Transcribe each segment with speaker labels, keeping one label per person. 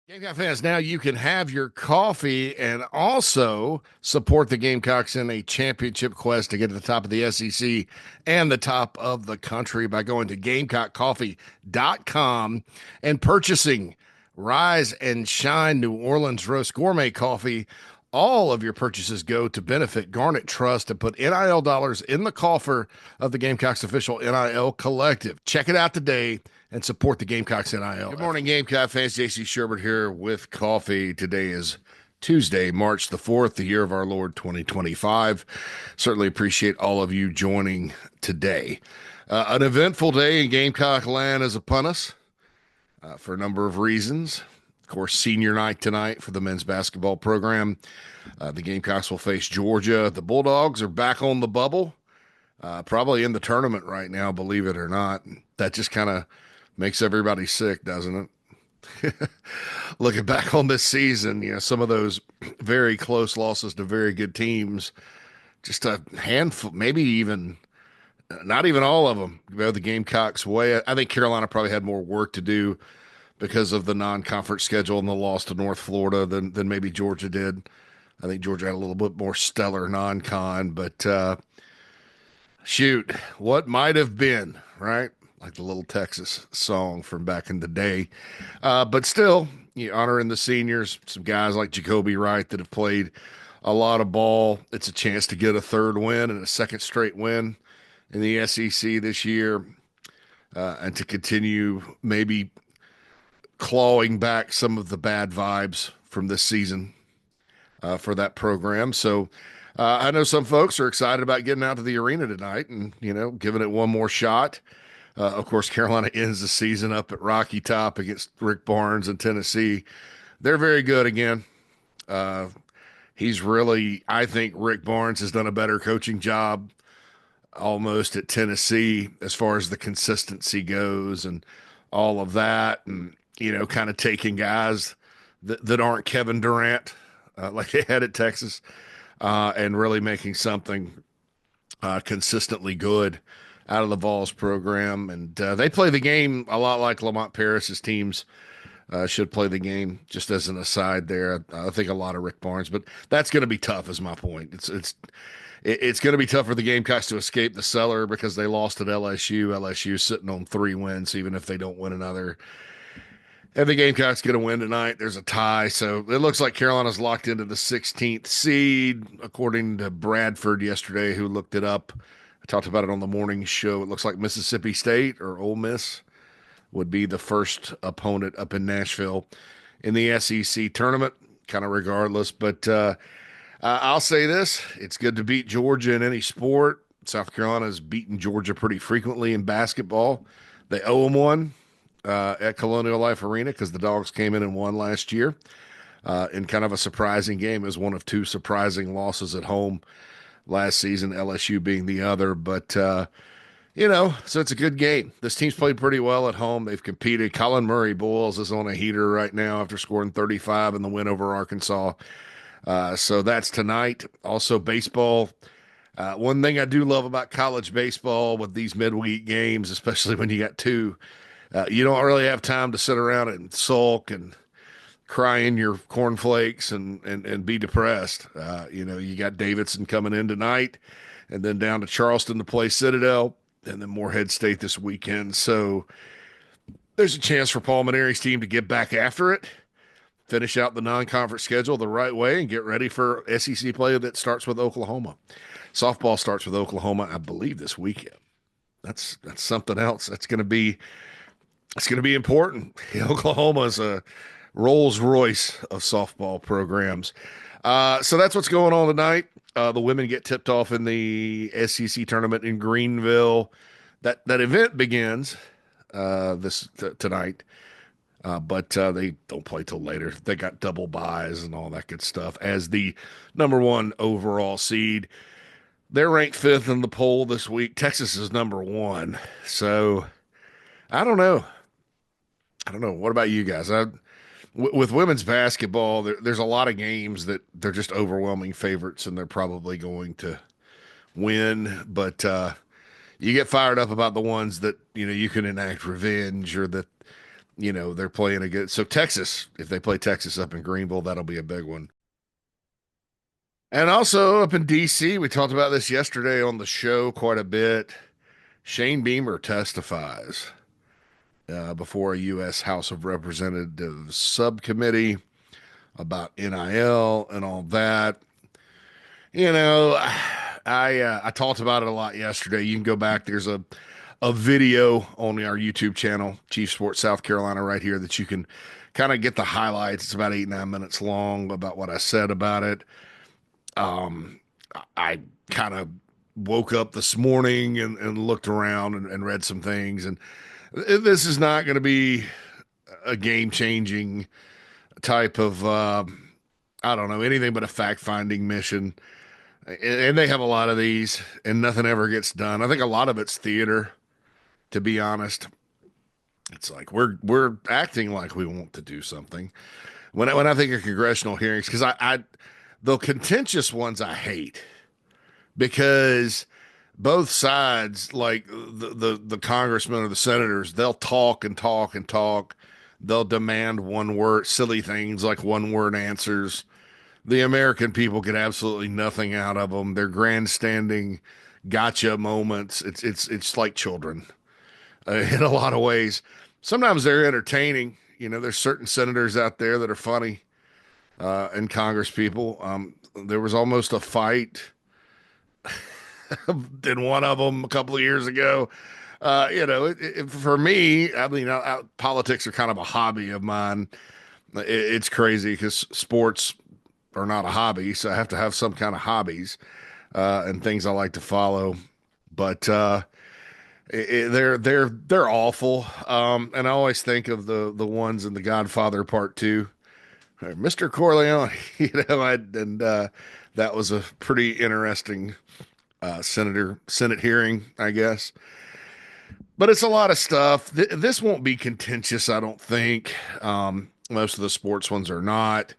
Speaker 1: Gamecock fans, now you can have your coffee and also support the Gamecocks in a championship quest to get to the top of the SEC and the top of the country by going to GamecockCoffee.com and purchasing Rise and Shine New Orleans Roast Gourmet Coffee. All of your purchases go to benefit Garnet Trust and put NIL dollars in the coffer of the Gamecocks official NIL collective. Check it out today and support the Gamecocks NIL. Good morning, Gamecock fans. JC Shurburtt here with coffee. Today is Tuesday, March the 4th, the year of our Lord 2025. Certainly appreciate all of you joining today. An eventful day in Gamecock land is upon us for a number of reasons. Of course, senior night tonight for the men's basketball program. The Gamecocks will face Georgia. The Bulldogs are back on the bubble, probably in the tournament right now, believe it or not. That just kind of makes everybody sick, doesn't it? Looking back on this season, some of those very close losses to very good teams, just a handful, maybe even not even all of them go the Gamecocks' way. I think Carolina probably had more work to do because of the non-conference schedule and the loss to North Florida than maybe Georgia did. I think Georgia had a little bit more stellar non-con, but shoot, what might have been, right? Like the little Texas song from back in the day. But still, you honoring the seniors, some guys like Jacoby Wright that have played a lot of ball. It's a chance to get a third win and a second straight win in the SEC this year, and to continue maybe clawing back some of the bad vibes from this season for that program. So I know some folks are excited about getting out to the arena tonight and, giving it one more shot. Of course, Carolina ends the season up at Rocky Top against Rick Barnes in Tennessee. They're very good again. I think Rick Barnes has done a better coaching job almost at Tennessee as far as the consistency goes and all of that. And, kind of taking guys that aren't Kevin Durant, like they had at Texas, and really making something consistently good out of the Vols program. And they play the game a lot like Lamont Paris's teams should play the game, just as an aside there. I think a lot of Rick Barnes, but that's going to be tough is my point. It's going to be tough for the Gamecocks to escape the cellar because they lost at LSU. LSU sitting on 3 wins, even if they don't win another. And the Gamecocks going to win tonight. There's a tie. So it looks like Carolina's locked into the 16th seed, according to Bradford yesterday, who looked it up. I talked about it on the morning show. It looks like Mississippi State or Ole Miss would be the first opponent up in Nashville in the SEC tournament, kind of regardless. But I'll say this. It's good to beat Georgia in any sport. South Carolina has beaten Georgia pretty frequently in basketball. They owe them one at Colonial Life Arena because the Dogs came in and won last year in kind of a surprising game. It was one of 2 surprising losses at home last season, LSU being the other. But, so it's a good game. This team's played pretty well at home. They've competed. Colin Murray Boyles is on a heater right now after scoring 35 in the win over Arkansas. So that's tonight. Also, baseball. One thing I do love about college baseball with these midweek games, especially when you got 2, you don't really have time to sit around and sulk and cry in your cornflakes and be depressed. You got Davidson coming in tonight and then down to Charleston to play Citadel and then Morehead State this weekend. So there's a chance for Paul Maneri's team to get back after it, finish out the non-conference schedule the right way, and get ready for SEC play that starts with Oklahoma. Softball starts with Oklahoma, I believe, this weekend. That's something else. It's going to be important. Oklahoma is a Rolls Royce of softball programs. So that's what's going on tonight. The women get tipped off in the SEC tournament in Greenville. That event begins tonight. But they don't play till later. They got double buys and all that good stuff. As the number 1 overall seed, they're ranked 5th in the poll this week. Texas is number 1. So I don't know. What about you guys? With women's basketball, there's a lot of games that they're just overwhelming favorites, and they're probably going to win. But you get fired up about the ones that you can enact revenge, or that they're playing a good. So Texas, if they play Texas up in Greenville, that'll be a big one. And also up in DC, we talked about this yesterday on the show quite a bit. Shane Beamer testifies before a U.S. House of Representatives subcommittee about NIL and all that. You know, I talked about it a lot yesterday. You can go back. There's a video on our YouTube channel, Chief Sports South Carolina, right here that you can kind of get the highlights. It's about 8, 9 minutes long about what I said about it. I kind of woke up this morning and looked around and read some things, and this is not going to be a game changing type of I don't know, anything but a fact finding mission. And they have a lot of these, and nothing ever gets done. I think a lot of it's theater, to be honest. It's like we're acting like we want to do something. When I think of congressional hearings, because I the contentious ones I hate, because both sides, like the congressmen or the senators, they'll talk and talk and talk. They'll demand one word, silly things like one word answers. The American people get absolutely nothing out of them. They're grandstanding gotcha moments. It's like children in a lot of ways. Sometimes they're entertaining. There's certain senators out there that are funny, and Congress people. There was almost a fight in one of them a couple of years ago. For me, I mean, politics are kind of a hobby of mine. It's crazy because sports are not a hobby, so I have to have some kind of hobbies and things I like to follow. But they're awful. And I always think of the ones in The Godfather Part Two, Mr. Corleone. That was a pretty interesting Senate hearing, I guess. But it's a lot of stuff. This won't be contentious, I don't think. Most of the sports ones are not.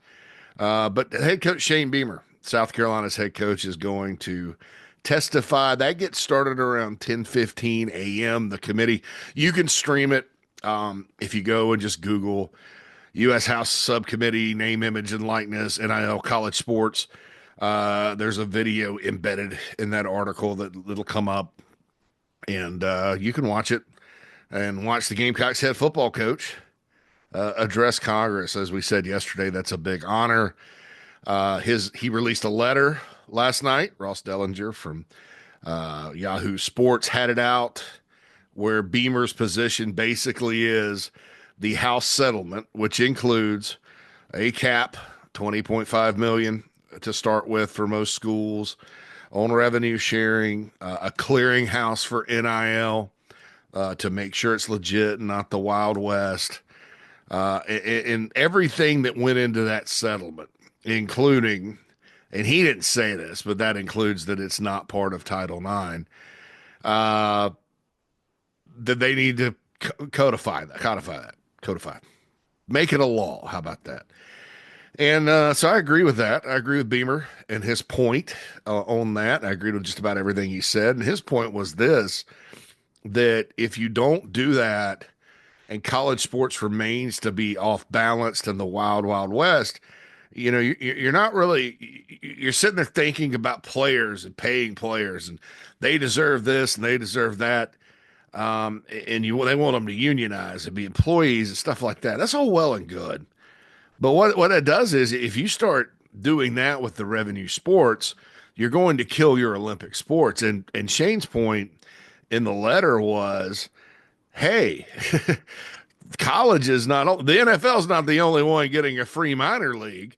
Speaker 1: But head coach Shane Beamer, South Carolina's head coach, is going to testify. That gets started around 10:15 a.m. The committee, you can stream it if you go and just Google U.S. House Subcommittee, name, image, and likeness, NIL college sports. There's a video embedded in that article that'll come up, and you can watch it and watch the Gamecocks head football coach address Congress. As we said yesterday, that's a big honor. He released a letter last night. Ross Dellinger from Yahoo Sports had it out, where Beamer's position basically is the House settlement, which includes a cap, 20.5 million to start with for most schools, on revenue sharing, a clearinghouse for NIL to make sure it's legit and not the Wild West, and everything that went into that settlement, including, and he didn't say this, but that includes that it's not part of Title IX, that they need to codify, make it a law. How about that? And so I agree with that. I agree with Beamer and his point on that. I agreed with just about everything he said. And his point was this, that if you don't do that and college sports remains to be off balanced in the wild, wild west, you're not really, you're sitting there thinking about players and paying players, and they deserve this and they deserve that. And they want them to unionize and be employees and stuff like that. That's all well and good. But what it does is, if you start doing that with the revenue sports, you're going to kill your Olympic sports. And Shane's point in the letter was, hey, college is not, the NFL is not the only one getting a free minor league.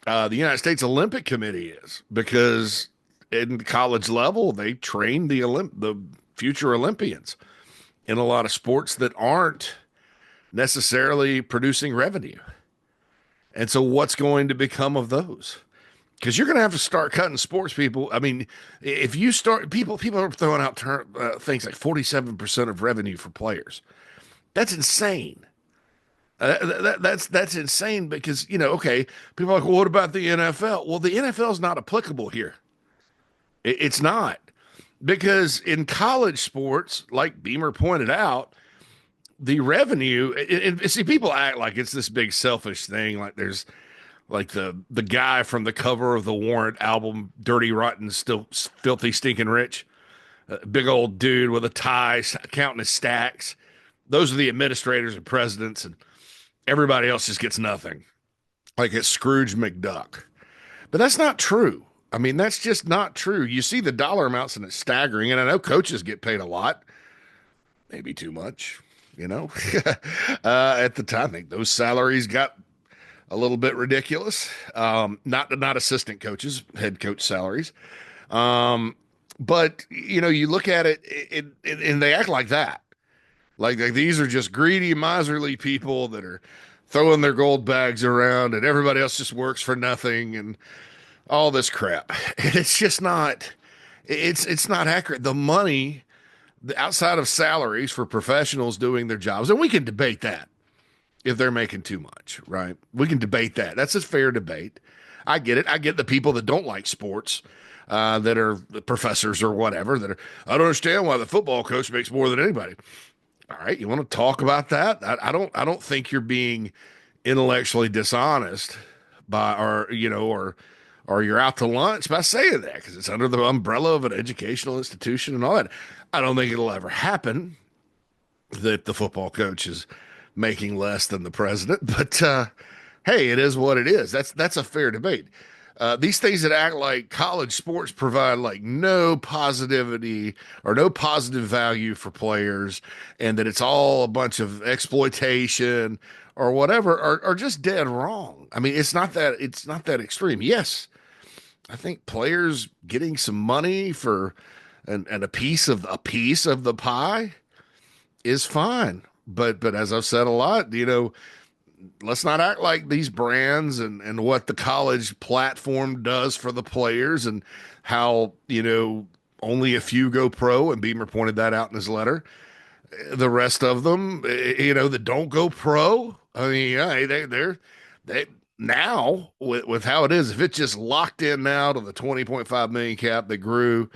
Speaker 1: The United States Olympic Committee is, because in the college level, they train the future Olympians in a lot of sports that aren't necessarily producing revenue. And so what's going to become of those? Because you're going to have to start cutting sports people. I mean, if you start, people are throwing out things like 47% of revenue for players. That's insane. That's insane, because, okay, people are like, well, what about the NFL? Well, the NFL is not applicable here. It's not. Because in college sports, like Beamer pointed out, the revenue, see, people act like it's this big selfish thing. Like there's like the guy from the cover of the Warrant album, Dirty Rotten, Still Filthy Stinking Rich, a big old dude with a tie, counting his stacks. Those are the administrators and presidents, and everybody else just gets nothing. Like it's Scrooge McDuck. But that's not true. I mean, that's just not true. You see the dollar amounts and it's staggering. And I know coaches get paid a lot, maybe too much, you know. At the time, I think those salaries got a little bit ridiculous. Not assistant coaches, head coach salaries. But you know, you look at it, and they act like that. Like these are just greedy, miserly people that are throwing their gold bags around, and everybody else just works for nothing, and all this crap. And it's just not. It's not accurate. The money outside of salaries for professionals doing their jobs, and we can debate that if they're making too much, right? We can debate that. That's a fair debate. I get it. I get the people that don't like sports, that are professors or whatever, that are, I don't understand why the football coach makes more than anybody. All right, you want to talk about that? I don't think you're being intellectually dishonest by, or you're out to lunch by saying that because it's under the umbrella of an educational institution and all that. I don't think it'll ever happen that the football coach is making less than the president, but hey, it is what it is. That's a fair debate. These things that act like college sports provide like no positivity or no positive value for players, and that it's all a bunch of exploitation or whatever are just dead wrong. I mean, it's not that extreme. Yes, I think players getting some money for and a piece of the pie is fine. But as I've said a lot, let's not act like these brands and what the college platform does for the players and how, only a few go pro, and Beamer pointed that out in his letter. The rest of them, that don't go pro, I mean, yeah, they now with how it is, if it's just locked in now to the 20.5 million cap that grew,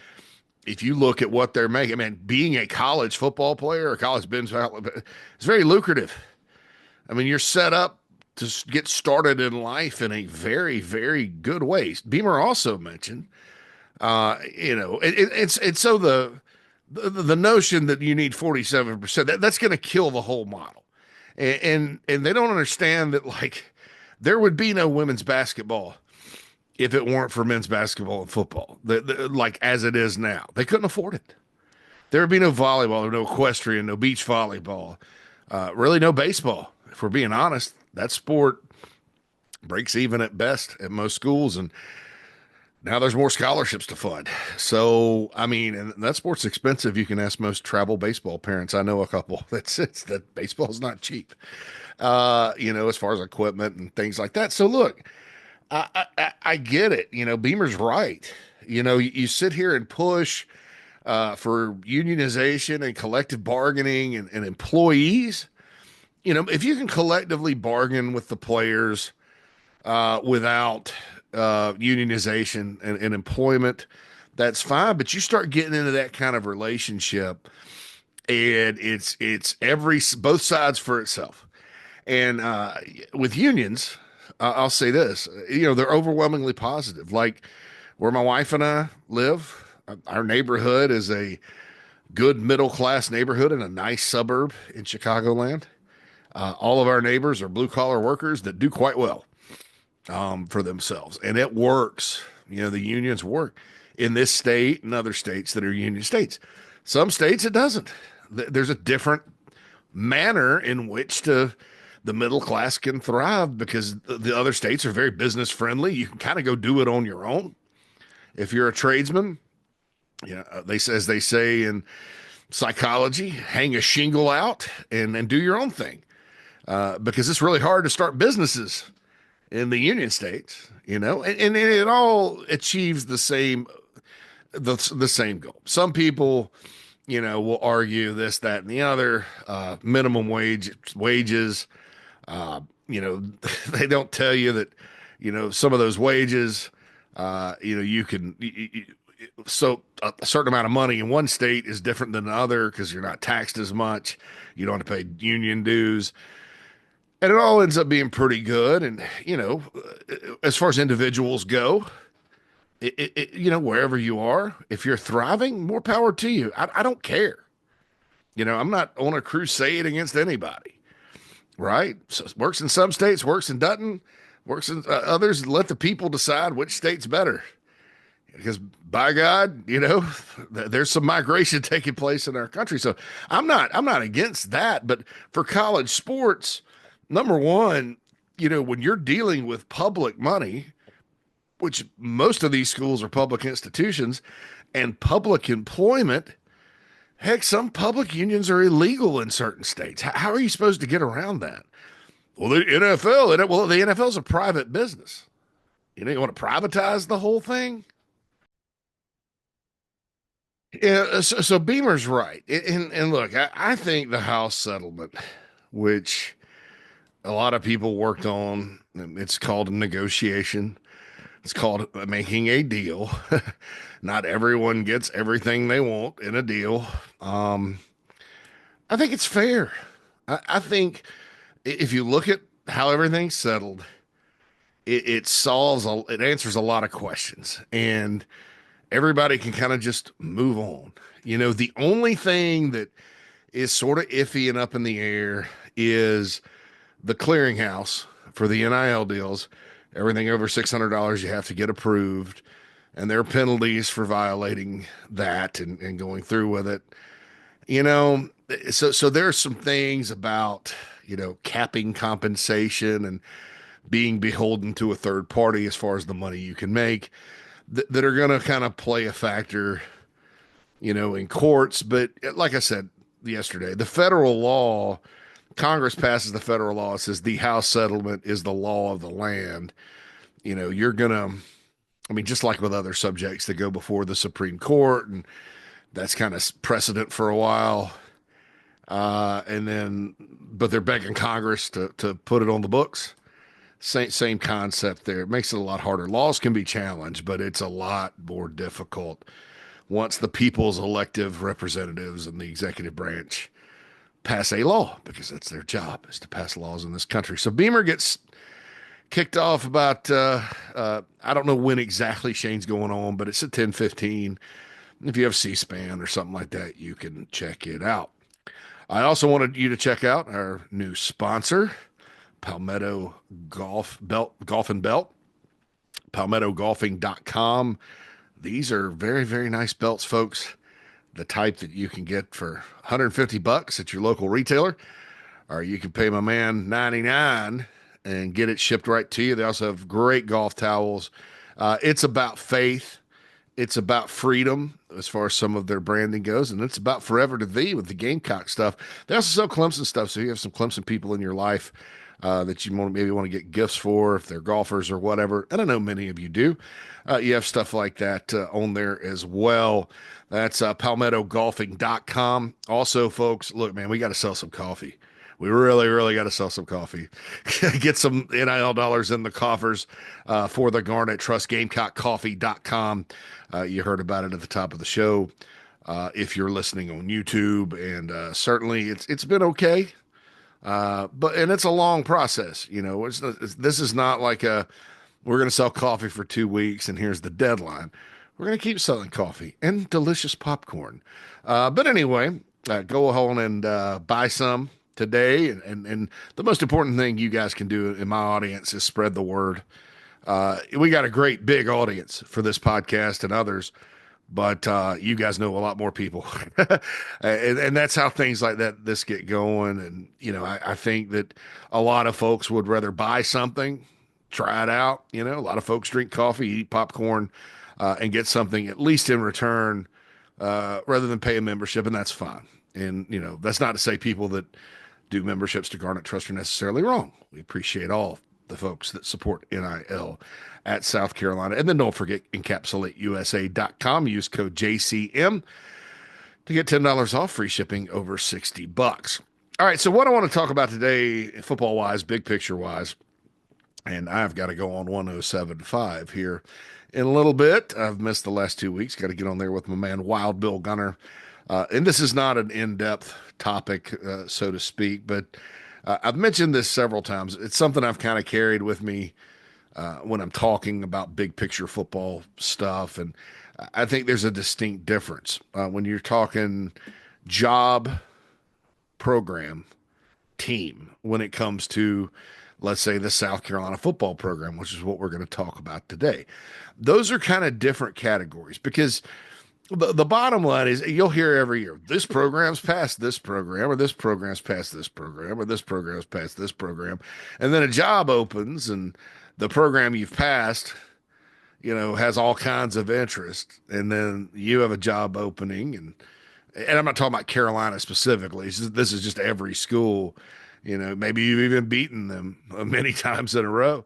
Speaker 1: if you look at what they're making, man, being a college football player or college bench, it's very lucrative. I mean, you're set up to get started in life in a very, very good way. Beamer also mentioned, it's so the notion that you need 47%, that's going to kill the whole model. And they don't understand that, like, there would be no women's basketball if it weren't for men's basketball and football, like as it is now. They couldn't afford it. There would be no volleyball, no equestrian, no beach volleyball, really no baseball. If we're being honest, that sport breaks even at best at most schools, and now there's more scholarships to fund. So, I mean, and that sport's expensive. You can ask most travel baseball parents. I know a couple. That baseball's not cheap, as far as equipment and things like that. So, look, I get it. Beamer's right. You sit here and push for unionization and collective bargaining and employees. If you can collectively bargain with the players without unionization and employment, that's fine. But you start getting into that kind of relationship, and it's both sides for itself. And with unions, I'll say this: they're overwhelmingly positive. Like where my wife and I live, our neighborhood is a good middle class neighborhood in a nice suburb in Chicagoland. All of our neighbors are blue collar workers that do quite well for themselves, and it works. The unions work in this state and other states that are union states. Some states it doesn't. There's a different manner in which the middle class can thrive because the other states are very business friendly. You can kind of go do it on your own. If you're a tradesman, as they say in psychology, hang a shingle out and do your own thing. Because it's really hard to start businesses in the union states, and it all achieves the same goal. Some people, will argue this, that, and the other, minimum wages. They don't tell you that, some of those wages, you can, So a certain amount of money in one state is different than the other because you're not taxed as much. You don't have to pay union dues. And it all ends up being pretty good. And, as far as individuals go, wherever you are, if you're thriving, more power to you. I don't care. I'm not on a crusade against anybody, right? So it works in some states, works in doesn't, works in others. Let the people decide which state's better. Because by God, there's some migration taking place in our country. So I'm not against that. But for college sports, number one, when you're dealing with public money, which most of these schools are public institutions, and public employment, heck, some public unions are illegal in certain states. How are you supposed to get around that? Well, the NFL is a private business. You want to privatize the whole thing? Yeah, so Beamer's right. And look, I think the House settlement, which a lot of people worked on, it's called a negotiation. It's called making a deal. Not everyone gets everything they want in a deal. Um, I think it's fair. I think if you look at how everything's settled, it answers a lot of questions, and everybody can kind of just move on. The only thing that is sort of iffy and up in the air is the clearinghouse for the NIL deals. Everything over $600, you have to get approved, and there are penalties for violating that and going through with it. You know, so there's some things about, capping compensation and being beholden to a third party as far as the money you can make that are going to kind of play a factor, in courts. But like I said yesterday, the federal law, Congress passes the federal law. It says the House settlement is the law of the land. You're going to, just like with other subjects that go before the Supreme Court, and that's kind of precedent for a while. But they're begging Congress to put it on the books. Same concept there. It makes it a lot harder. Laws can be challenged, but it's a lot more difficult once the people's elective representatives and the executive branch pass a law, because that's their job, is to pass laws in this country. So Beamer gets kicked off about I don't know when exactly Shane's going on, but it's at 10:15. If you have C-SPAN or something like that, you can check it out. I also wanted you to check out our new sponsor, Palmetto Golf and Belt, palmettogolfing.com. These are very, very nice belts, folks. The type that you can get for $150 at your local retailer, or you can pay my man $99 and get it shipped right to you. They also have great golf towels. It's about faith. It's about freedom as far as some of their branding goes, and it's about forever to thee with the Gamecock stuff. They also sell Clemson stuff, so you have some Clemson people in your life that you maybe want to get gifts for if they're golfers or whatever. And I know many of you do. You have stuff like that on there as well. That's palmettogolfing.com. Also, folks, look, man, we got to sell some coffee. We really, really got to sell some coffee. Get some NIL dollars in the coffers for the Garnet Trust, GamecockCoffee.com. You heard about it at the top of the show. If you're listening on YouTube, and certainly it's been okay. And it's a long process. This is not like we're going to sell coffee for 2 weeks and here's the deadline. We're going to keep selling coffee and delicious popcorn. But anyway, go on and buy some today. And the most important thing you guys can do in my audience is spread the word. We got a great big audience for this podcast and others, but you guys know a lot more people. and that's how things like this get going. And, I think that a lot of folks would rather buy something, try it out. A lot of folks drink coffee, eat popcorn, and get something at least in return, rather than pay a membership. And that's fine. And, that's not to say people that do memberships to Garnet Trust are necessarily wrong. We appreciate all the folks that support NIL at South Carolina. And then don't forget, encapsulate.usa.com. Use code JCM to get $10 off, free shipping over $60. All right, so what I want to talk about today, football-wise, big picture-wise, and I've got to go on 107.5 here in a little bit. I've missed the last 2 weeks. Got to get on there with my man Wild Bill Gunner. And this is not an in-depth topic, so to speak, but I've mentioned this several times. It's something I've kind of carried with me when I'm talking about big picture football stuff. And I think there's a distinct difference when you're talking job, program, team, when it comes to, let's say, the South Carolina football program, which is what we're going to talk about today. Those are kind of different categories because the bottom line is you'll hear every year this program's past this program, or this program's past this program, or this program's past this program. And then a job opens and the program you've passed, has all kinds of interest. And then you have a job opening, and I'm not talking about Carolina specifically. This is just every school. Maybe you've even beaten them many times in a row,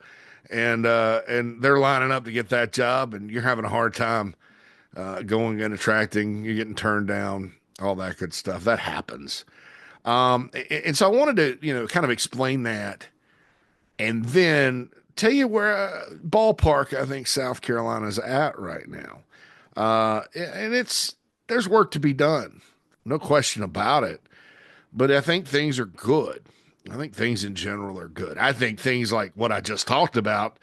Speaker 1: and they're lining up to get that job, and you're having a hard time going and attracting. You're getting turned down, all that good stuff. That happens. And so I wanted to, kind of explain that, and then tell you where ballpark I think South Carolina's at right now. And there's work to be done, no question about it. But I think things are good. I think things in general are good. I think things like what I just talked about,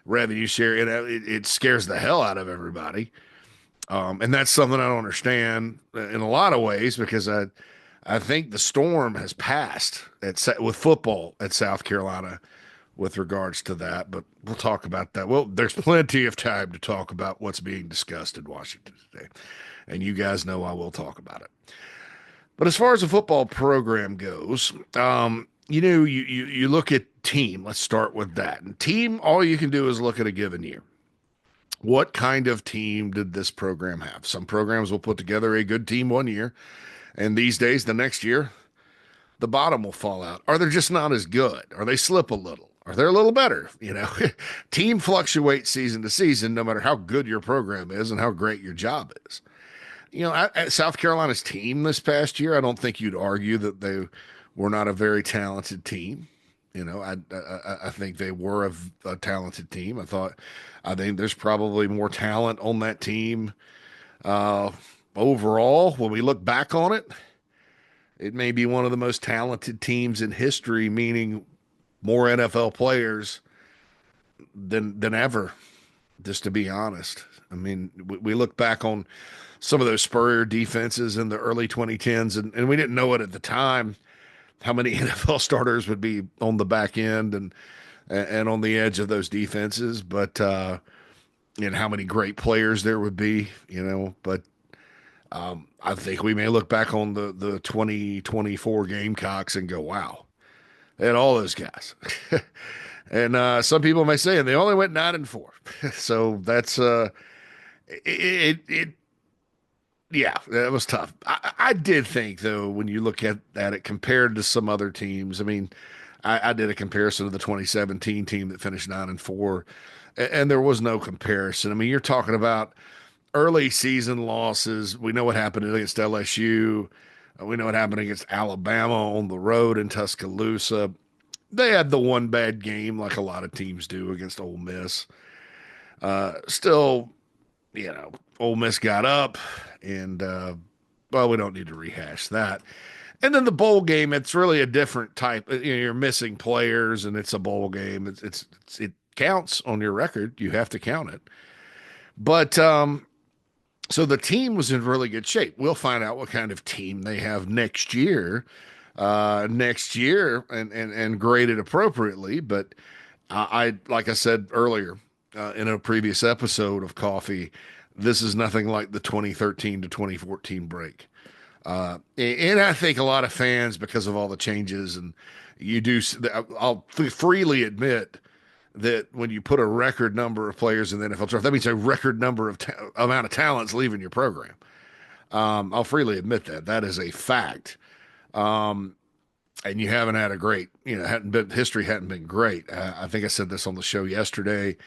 Speaker 1: revenue share, it scares the hell out of everybody. And that's something I don't understand in a lot of ways because I think the storm has passed with football at South Carolina with regards to that. But we'll talk about that. Well, there's plenty of time to talk about what's being discussed in Washington today. And you guys know I will talk about it. But as far as the football program goes, you look at team. Let's start with that. And team, all you can do is look at a given year. What kind of team did this program have? Some programs will put together a good team one year, and these days, the next year, the bottom will fall out. Or they're just not as good, or they slip a little, or they're a little better. Team fluctuates season to season, no matter how good your program is and how great your job is. At South Carolina's team this past year, I don't think you'd argue that they were not a very talented team. I think they were a talented team. I think there's probably more talent on that team overall. When we look back on it, it may be one of the most talented teams in history, meaning more NFL players than ever, just to be honest. I mean, we look back on some of those Spurrier defenses in the early 2010s, and we didn't know it at the time how many NFL starters would be on the back end and on the edge of those defenses, but and how many great players there would be, but I think we may look back on the 2024 Gamecocks and go, wow, they had all those guys. And some people may say, and they only went 9-4. So that's yeah, that was tough. I did think, though, when you look at it compared to some other teams, I mean, I did a comparison of the 2017 team that finished 9-4, and there was no comparison. I mean, you're talking about early season losses. We know what happened against LSU. We know what happened against Alabama on the road in Tuscaloosa. They had the one bad game, like a lot of teams do, against Ole Miss. Still, Ole Miss got up, and well, we don't need to rehash that. And then the bowl game, it's really a different type. You're missing players, and it's a bowl game. It counts on your record. You have to count it. But so the team was in really good shape. We'll find out what kind of team they have next year. And grade it appropriately. But like I said earlier in a previous episode of Coffee, this is nothing like the 2013 to 2014 break. And I think a lot of fans, because of all the changes, and I'll freely admit that when you put a record number of players in the NFL draft, that means a record number of amount of talents leaving your program. I'll freely admit that is a fact. And you haven't had a great, history hadn't been great. I think I said this on the show yesterday.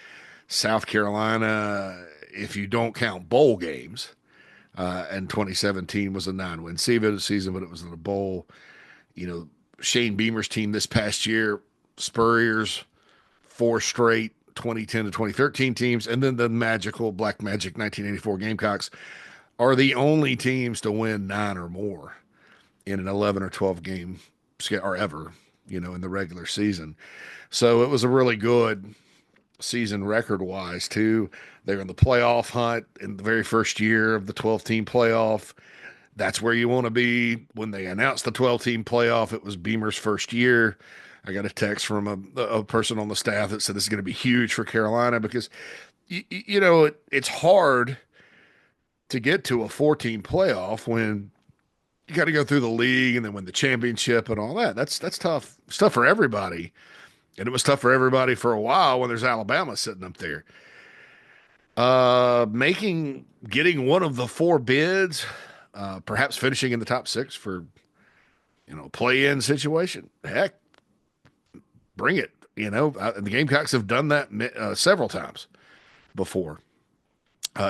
Speaker 1: South Carolina, if you don't count bowl games, and 2017 was a 9-win season, but it was in a bowl. Shane Beamer's team this past year, Spurrier's four straight 2010 to 2013 teams, and then the magical Black Magic 1984 Gamecocks are the only teams to win 9 or more in an 11 or 12 game or ever, in the regular season. So it was a really good season record wise too. They were in the playoff hunt in the very first year of the 12 team playoff. That's where you want to be. When they announced the 12 team playoff, it was Beamer's first year. I got a text from a person on the staff that said this is going to be huge for Carolina because, it's hard to get to a 14 playoff when you got to go through the league and then win the championship and all that. That's tough. It's tough for everybody. And it was tough for everybody for a while when there's Alabama sitting up there. Getting one of the 4 bids, perhaps finishing in the top 6 for, play-in situation. Heck, bring it. The Gamecocks have done that several times before.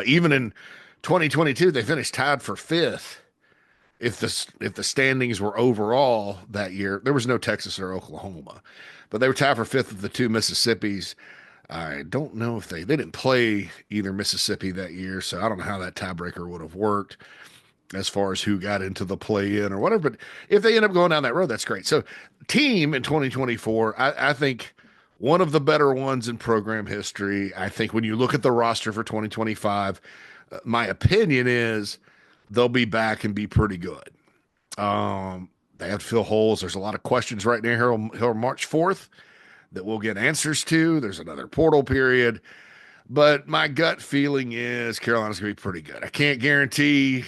Speaker 1: Even in 2022, they finished tied for 5th. If the standings were overall that year, there was no Texas or Oklahoma, but they were tied for 5th of the 2 Mississippis. I don't know if they didn't play either Mississippi that year, so I don't know how that tiebreaker would have worked as far as who got into the play-in or whatever. But if they end up going down that road, that's great. So team in 2024, I think one of the better ones in program history. I think when you look at the roster for 2025, my opinion is they'll be back and be pretty good. They have to fill holes. There's a lot of questions right now here on March 4th that we'll get answers to. There's another portal period. But my gut feeling is Carolina's going to be pretty good. I can't guarantee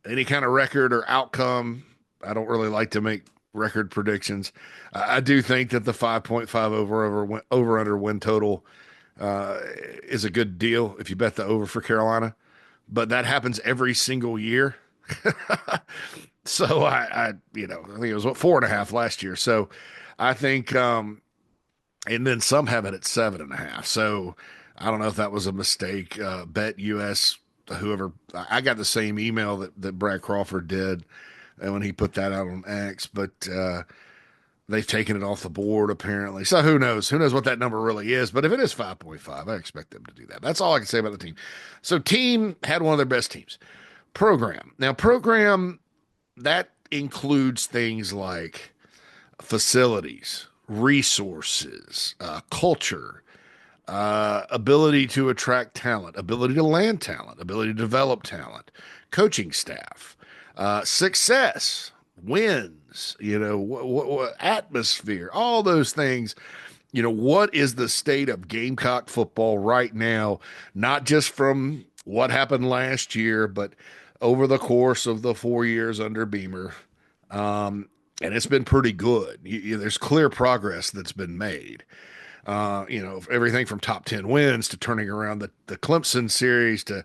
Speaker 1: any kind of record or outcome. I don't really like to make record predictions. I do think that the 5.5 over-under win total is a good deal if you bet the over for Carolina. But that happens every single year. So I think it was 4.5 last year. So I think, and then some have it at 7.5. So I don't know if that was a mistake. Bet US, whoever, I got the same email that Brad Crawford did when he put that out on X, but they've taken it off the board apparently. So who knows? Who knows what that number really is? But if it is 5.5, I expect them to do that. That's all I can say about the team. So team had one of their best teams. Program. Now program, that includes things like facilities, resources, culture, ability to attract talent, ability to land talent, ability to develop talent, coaching staff, success, wins, atmosphere, all those things. What is the state of Gamecock football right now? Not just from what happened last year, but over the course of the 4 years under Beamer. And it's been pretty good. There's clear progress that's been made. Everything from top 10 wins to turning around the Clemson series to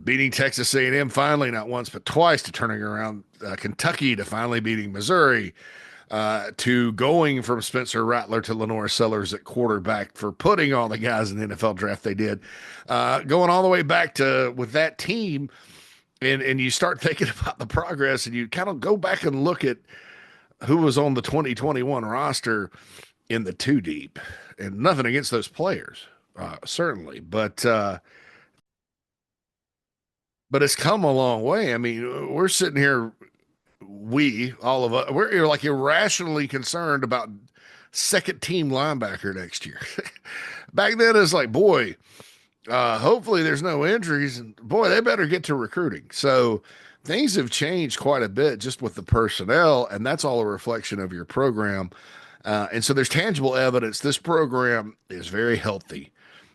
Speaker 1: beating Texas A&M finally, not once but twice, to turning around Kentucky to finally beating Missouri, to going from Spencer Rattler to Lenore Sellers at quarterback for putting all the guys in the NFL draft they did, going all the way back to with that team. And you start thinking about the progress and you kind of go back and look at who was on the 2021 roster in the 2 deep, and nothing against those players, certainly, but it's come a long way. I mean, we're sitting here, all of us, we're like irrationally concerned about second team linebacker next year. Back then it's like, boy, hopefully there's no injuries, and boy, they better get to recruiting. So things have changed quite a bit just with the personnel, and that's all a reflection of your program. And so there's tangible evidence this program is very healthy.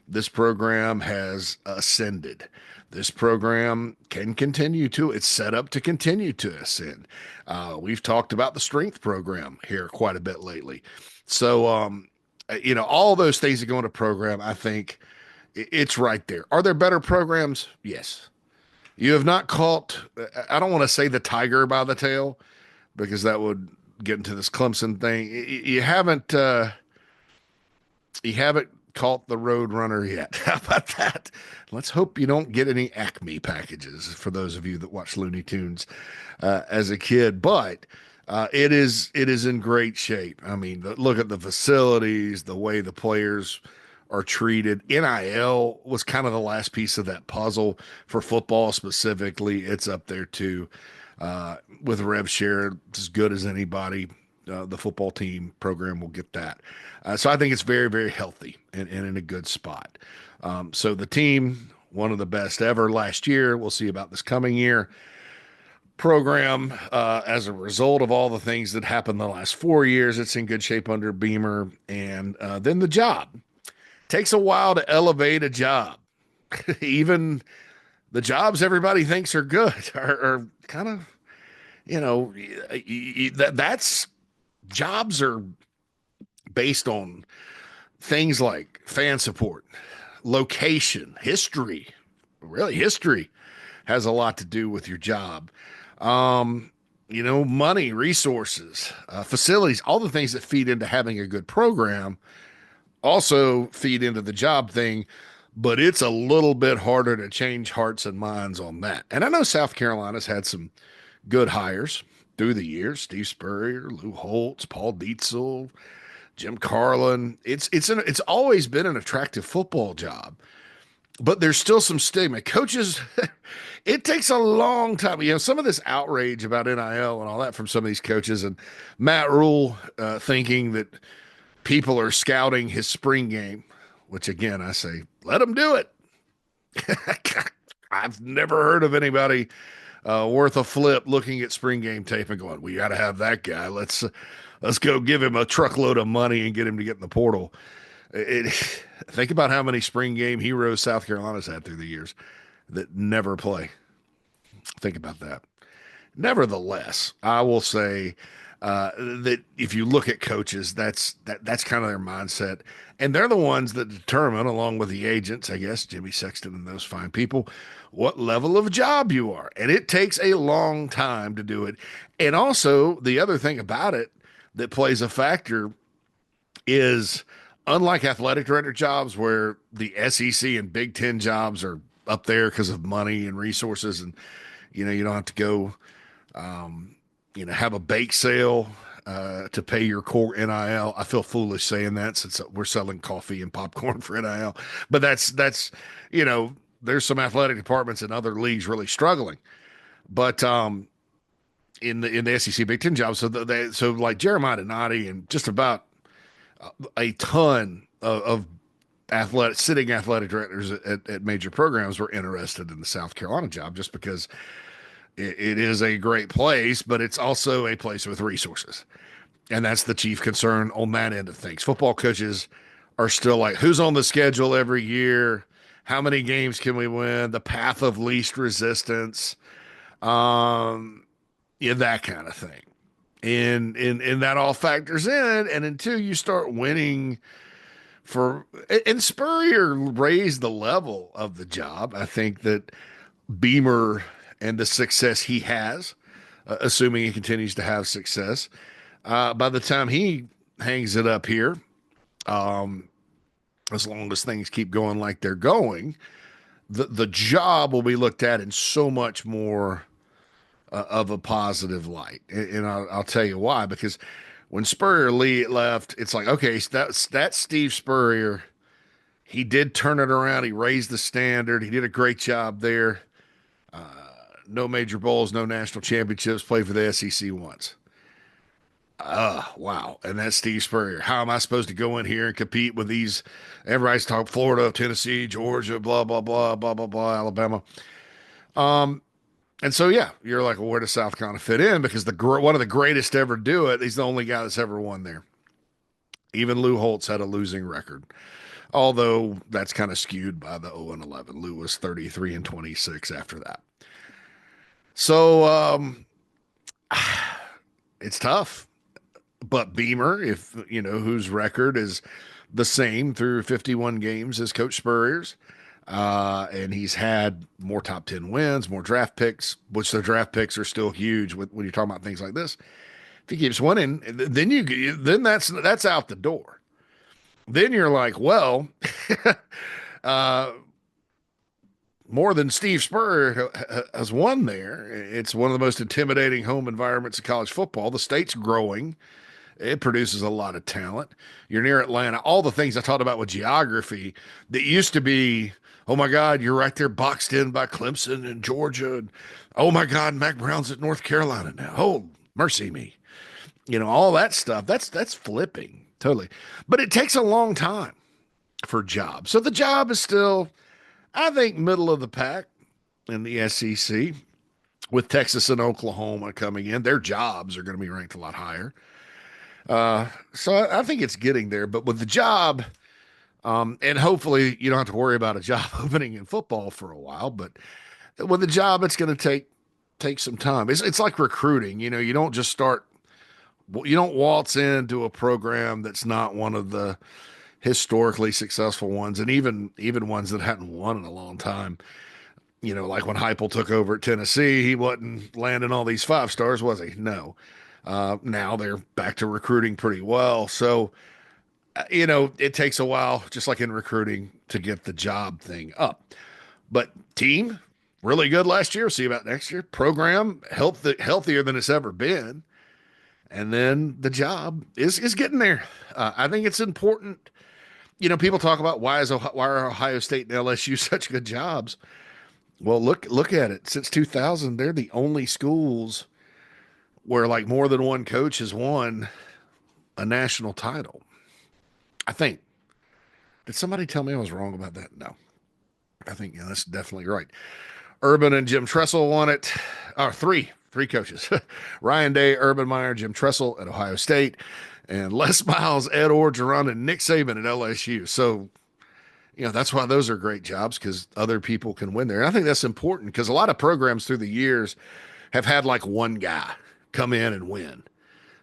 Speaker 1: This program has ascended. This program can continue to, it's set up to continue to ascend. We've talked about the strength program here quite a bit lately. So, all those things that go into program, I think it's right there. Are there better programs? Yes. You have not caught, I don't want to say the tiger by the tail, because that would get into this Clemson thing. You haven't caught the road runner yet. How about that? Let's hope you don't get any Acme packages for those of you that watch Looney Tunes as a kid. But It is in great shape. I mean, look at the facilities, the way the players are treated. NIL was kind of the last piece of that puzzle for football specifically. It's up there too, with rev share as good as anybody. The football team program will get that. So I think it's very, very healthy and in a good spot. So the team, one of the best ever last year. We'll see about this coming year program, as a result of all the things that happened the last 4 years. It's in good shape under Beamer. And then the job takes a while to elevate a job. Even the jobs everybody thinks are good are kind of, that's jobs are based on things like fan support, location, history. Really, history has a lot to do with your job. Money, resources, facilities, all the things that feed into having a good program also feed into the job thing, but it's a little bit harder to change hearts and minds on that. And I know South Carolina's had some good hires through the years: Steve Spurrier, Lou Holtz, Paul Dietzel, Jim Carlin. It's always been an attractive football job, but there's still some stigma. Coaches, it takes a long time. Some of this outrage about NIL and all that from some of these coaches, and Matt Rule thinking that people are scouting his spring game, which again, I say, let them do it. I've never heard of anybody worth a flip looking at spring game tape and going, we got to have that guy. Let's go give him a truckload of money and get him to get in the portal. Think about how many spring game heroes South Carolina's had through the years that never play. Think about that. Nevertheless, I will say that if you look at coaches, that's kind of their mindset, and they're the ones that determine, along with the agents, I guess, Jimmy Sexton and those fine people, what level of job you are, and it takes a long time to do it. And also, the other thing about it that plays a factor is, unlike athletic director jobs where the SEC and Big Ten jobs are up there because of money and resources, and you don't have to go have a bake sale to pay your core NIL. I feel foolish saying that since we're selling coffee and popcorn for NIL, but that's there's some athletic departments in other leagues really struggling, but in the SEC Big Ten jobs, so like Jeremiah Donati and just about a ton of sitting athletic directors at major programs were interested in the South Carolina job, just because it is a great place, but it's also a place with resources. And that's the chief concern on that end of things. Football coaches are still like, who's on the schedule every year? How many games can we win? The path of least resistance. That kind of thing. And that all factors in. And until you start winning and Spurrier raised the level of the job. I think that Beamer and the success he has, assuming he continues to have success, by the time he hangs it up here, as long as things keep going like they're going, the job will be looked at in so much more of a positive light. And I'll tell you why, because when Spurrier left, it's like, okay, so that's Steve Spurrier. He did turn it around. He raised the standard. He did a great job there. No major bowls, no national championships, played for the SEC once. Wow. And that's Steve Spurrier. How am I supposed to go in here and compete with these? Everybody's talking Florida, Tennessee, Georgia, blah, blah, blah, blah, blah, blah, Alabama. And so, yeah, you're like, well, where does South Carolina fit in? Because one of the greatest to ever do it, he's the only guy that's ever won there. Even Lou Holtz had a losing record, although that's kind of skewed by the 0-11. Lou was 33-26 after that. So it's tough. But Beamer, whose record is the same through 51 games as Coach Spurrier's, and he's had more top 10 wins, more draft picks, which the draft picks are still huge when you're talking about things like this. If he keeps winning, then that's out the door. Then you're like, well, more than Steve Spurrier has won there. It's one of the most intimidating home environments of college football. The state's growing. It produces a lot of talent. You're near Atlanta. All the things I talked about with geography that used to be, oh my God, you're right there boxed in by Clemson and Georgia. And oh my God, Mac Brown's at North Carolina now. Oh, mercy me. All that stuff. That's flipping totally. But it takes a long time for jobs. So the job is still, I think, middle of the pack in the SEC with Texas and Oklahoma coming in. Their jobs are going to be ranked a lot higher. So I think it's getting there. But with the job, and hopefully you don't have to worry about a job opening in football for a while. But with the job, it's going to take some time. It's like recruiting. You don't just start. You don't waltz into a program that's not one of the historically successful ones, and even ones that hadn't won in a long time. Like when Heupel took over at Tennessee, he wasn't landing all these 5 stars, was he? No. Now they're back to recruiting pretty well. So, it takes a while, just like in recruiting, to get the job thing up. But team, really good last year. See about next year. Program, healthier than it's ever been. And then the job is getting there. I think it's important. People talk about why are Ohio State and LSU such good jobs? Well, look at it. Since 2000, they're the only schools where like more than one coach has won a national title. I think. Did somebody tell me I was wrong about that? No. I think that's definitely right. Urban and Jim Tressel won it. Oh, three coaches. Ryan Day, Urban Meyer, Jim Tressel at Ohio State, and Les Miles, Ed Orgeron, and Nick Saban at LSU. So, that's why those are great jobs, because other people can win there. And I think that's important because a lot of programs through the years have had like one guy come in and win.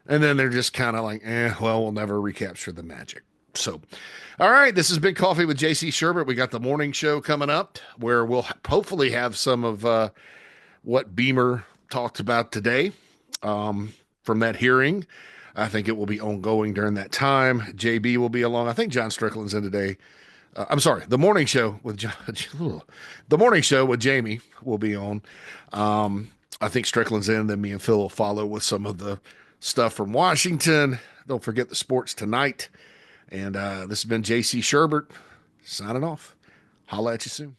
Speaker 1: And then they're just kind of like, we'll never recapture the magic. So, all right, this has been Coffee with JC Shurburtt. We got the morning show coming up where we'll hopefully have some of what Beamer talked about today from that hearing. I think it will be ongoing during that time. JB will be along. I think John Strickland's in today. I'm sorry, the morning show with Jamie will be on. I think Strickland's in, then me and Phil will follow with some of the stuff from Washington. Don't forget the sports tonight. And this has been JC Shurburtt signing off. Holla at you soon.